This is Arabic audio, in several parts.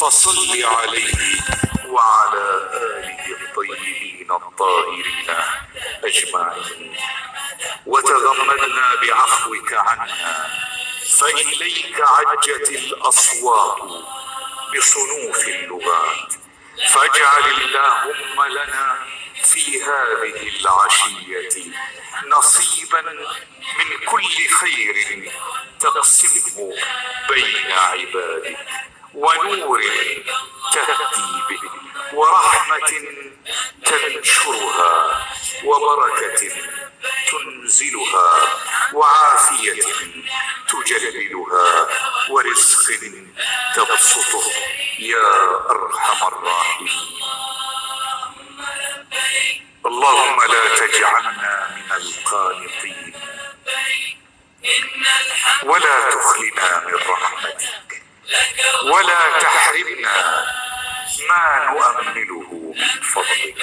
فصل عليه وعلى آله الطيبين الطاهرين أجمعين. وتغمدنا بعفوك عنا، فإليك عجت الأصوات بصنوف اللغات، فاجعل اللهم لنا في هذه العشية نصيبا من كل خير تقسمه بين عبادك، ونور تهدي به، ورحمة تنشرها، وبركة تنزلها، وعافية تجللها، ورزق تبسطه يا أرحم الراحمين. اللهم لا تجعلنا من القانطين، ولا تخلنا من رحمتك، ولا تحرمنا ما نؤمله من فضلك،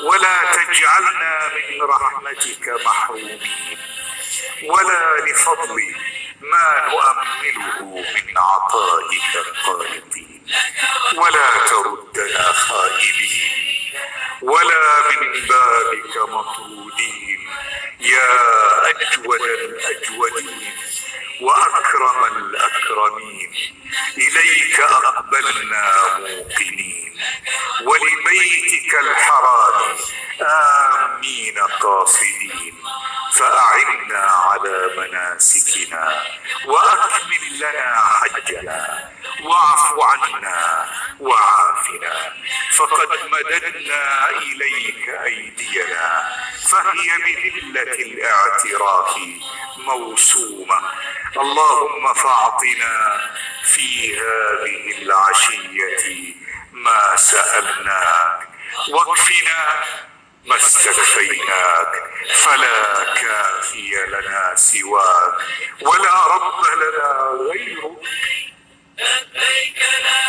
ولا تجعلنا من رحمتك محرومين، ولا لفضل ما نؤمله من عطائك قانطين، ولا تردنا خائبين، ولا من بابك مطرودين، يا أجود الأجودين وأكرم الأكرمين. إليك أقبلنا موقنين، ولبيتك الحرام آمين قاصدين، فأعنا على مناسكنا، وأكمل لنا حجنا، واعف عنا وعافنا. فقد مددنا إليك أيدينا، فهي بذلة الاعتراف موسومة. اللهم فاعطنا في هذه العشية ما سألناك، واكفنا ما استكفيناك، فلا كافي لنا سواك، ولا رب لنا غيرك. لبيك لا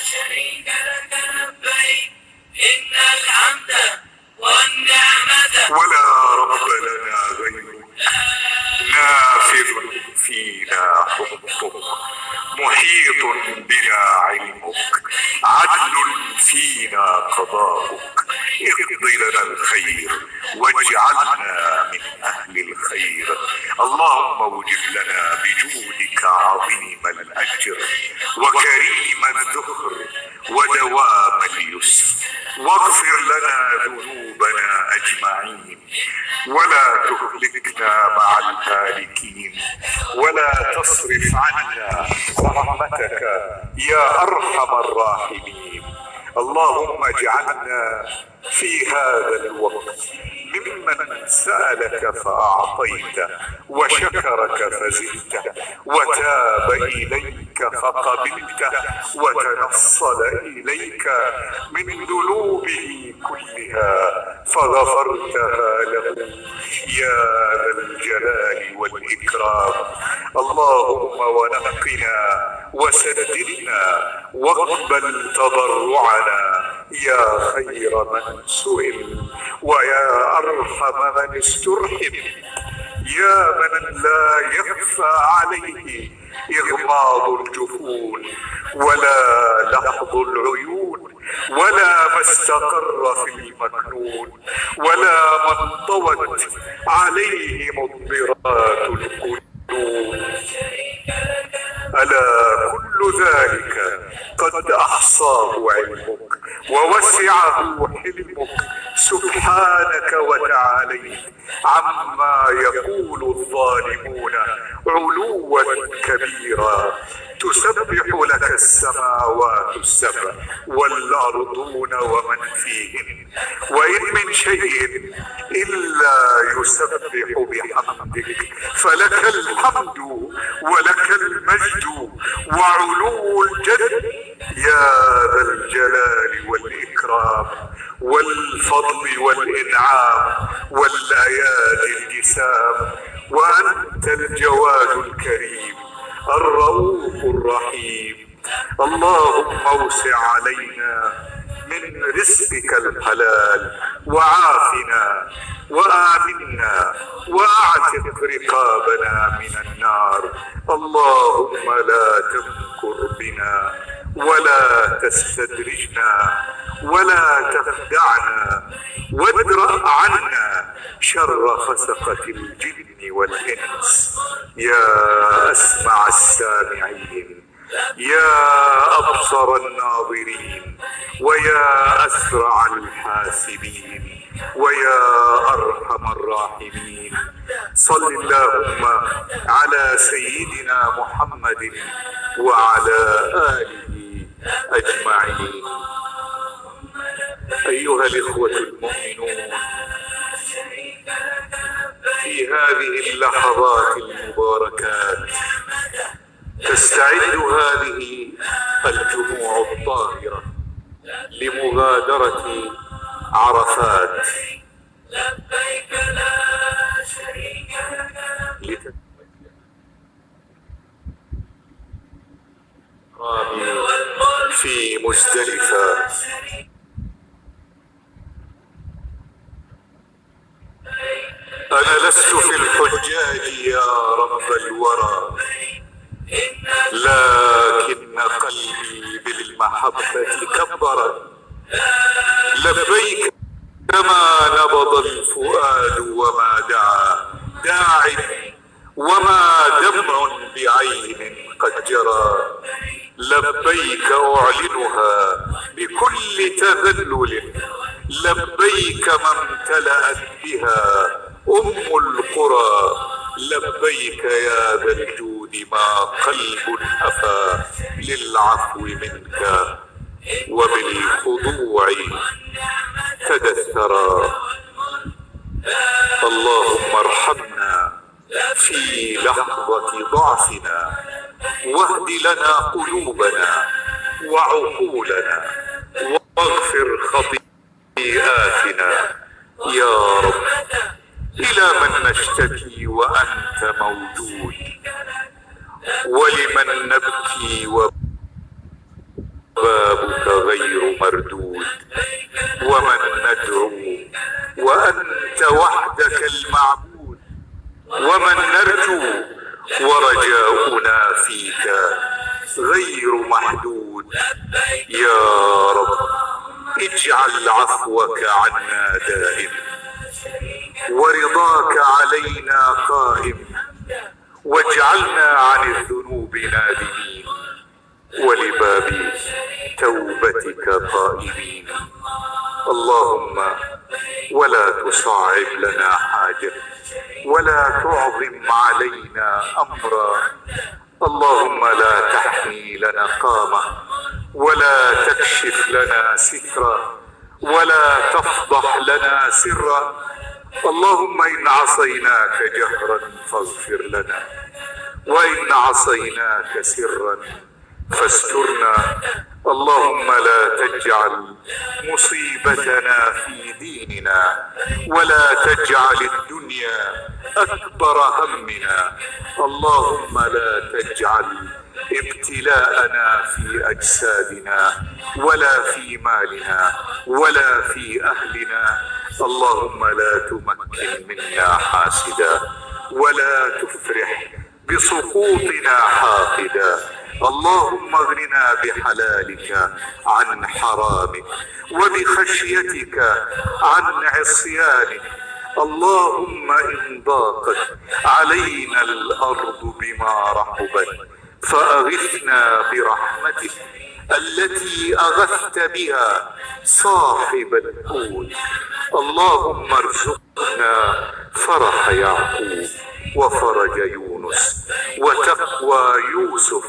شريك لك لبيك، إن الحمد والنعمة ولا رب لنا غيرك. نافذ فينا حكمك، محيط بنا علمك، عدل فينا قضاؤك. اقض لنا الخير واجعلنا من أهل الخير. اللهم اوجب لنا بجودك عظيم الأجر، وكريم الذخر، ودوام اليسر، واغفر لنا ذنوبنا أجمعين، ولا تهلكنا مع الهالكين، ولا تصرف عنا رحمتك يا أرحم الراحمين. اللهم اجعلنا في هذا الوقت ممن سألك فأعطيته، وشكرك فزدته، وتاب إليك فقبلته، وتنصل إليك من ذنوبه كلها فغفرتها له يا ذا الجلال والإكرام. اللهم ونقنا وسددنا واقبل تضرعنا يا خير من سئل، ويا أرحم من استرحم، يا من لا يخفى عليه إغماض الجفون، ولا لحظ العيون، ولا ما استقر في المكنون، ولا من طوت عليه مضطرات القلوب. ألا كل ذلك قد أحصاه علمك، ووسعه حلمك سبحانك وتعاليت عما يقول الظالمون علوا كبيرا. تسبح لك السماوات السبع والأرضون ومن فيهن، وإن من شيء إلا يسبح بحمدك، فلك الحمد ولك المجد وعلو الجد يا ذا الجلال والإكرام والفضل والإنعام والأيادي الجسام. وأنت الجواد الكريم الرؤوف الرحيم. اللهم اوسع علينا من رزقك الحلال، وعافنا وآمنا، واعتق رقابنا من النار. اللهم لا تمكر بنا ولا تستدرجنا ولا تخدعنا، وادرأ عنا شر خسقة الجن والإنس يا أسمع السامعين، يا أبصر الناظرين، ويا أسرع الحاسبين، ويا أرحم الراحمين. صل اللهم على سيدنا محمد وعلى آله أجمعين. أيها الإخوة المؤمنون، في هذه اللحظات المباركات تستعد هذه الجموع الطاهرة لمغادرة عرفات في مزدلفة. أنا لست في الحجاج يا رب الورى، لكن قلبي بالمحبة كبر. لبيك كما نبض الفؤاد وما داع وما دمع بعين قد جرى. لبيك أعلنها بكل تذلل، لبيك ما امتلأت بها القرى. لبيك يا ذا الجود ما قلب أفى للعفو منك، وبالخضوع تدثرا. اللهم ارحمنا في لحظة ضعفنا، واهد لنا قلوبنا وعقولنا، واغفر خطيئاتنا يا رب. إلى من نشتكي وأنت موجود، ولمن نبكي وبابك غير مردود، ومن ندعو وأنت وحدك المعبود، ومن نرجو ورجاؤنا فيك غير محدود. يا رب اجعل عفوك عنا دائم، ورضاك علينا قائم، واجعلنا عن الذنوب نادمين، ولباب توبتك قائمين. اللهم ولا تصعب لنا حاجة، ولا تعظم علينا أمرا. اللهم لا تحمي لنا قامة، ولا تكشف لنا سترا، ولا تفضح لنا سرا. اللهم إن عصيناك جهرا فاغفر لنا، وإن عصيناك سرا فاسترنا. اللهم لا تجعل مصيبتنا في ديننا، ولا تجعل الدنيا أكبر همنا. اللهم لا تجعل ابتلاءنا في أجسادنا، ولا في مالنا، ولا في أهلنا. اللهم لا تمكن منا حاسدا، ولا تفرح بسقوطنا حاقدا. اللهم اغننا بحلالك عن حرامك، وبخشيتك عن عصيانك. اللهم إن ضاقت علينا الأرض بما رحبت فأغثنا برحمتك التي أغثت بها صاحب الحوت. اللهم ارزقنا فرح يعقوب، وفرج يونس، وتقوى يوسف،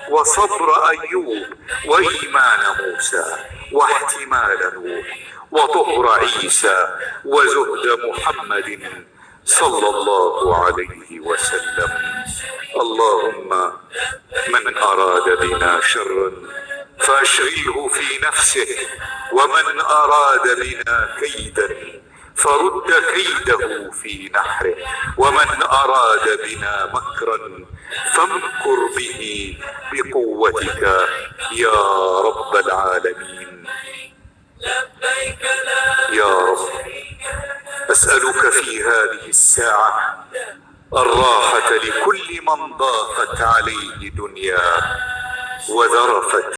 وصبر أيوب، وإيمان موسى، واحتمال نوح، وطهر عيسى، وزهد محمد صلى الله عليه وسلم. اللهم من أراد بنا شرا فأشغله في نفسه، ومن أراد بنا كيدا فرد كيده في نحره، ومن أراد بنا مكرا فامكر به بقوتك يا رب العالمين. يا رب أسألك في هذه الساعة الراحة لكل من ضاقت عليه دنياه وذرفت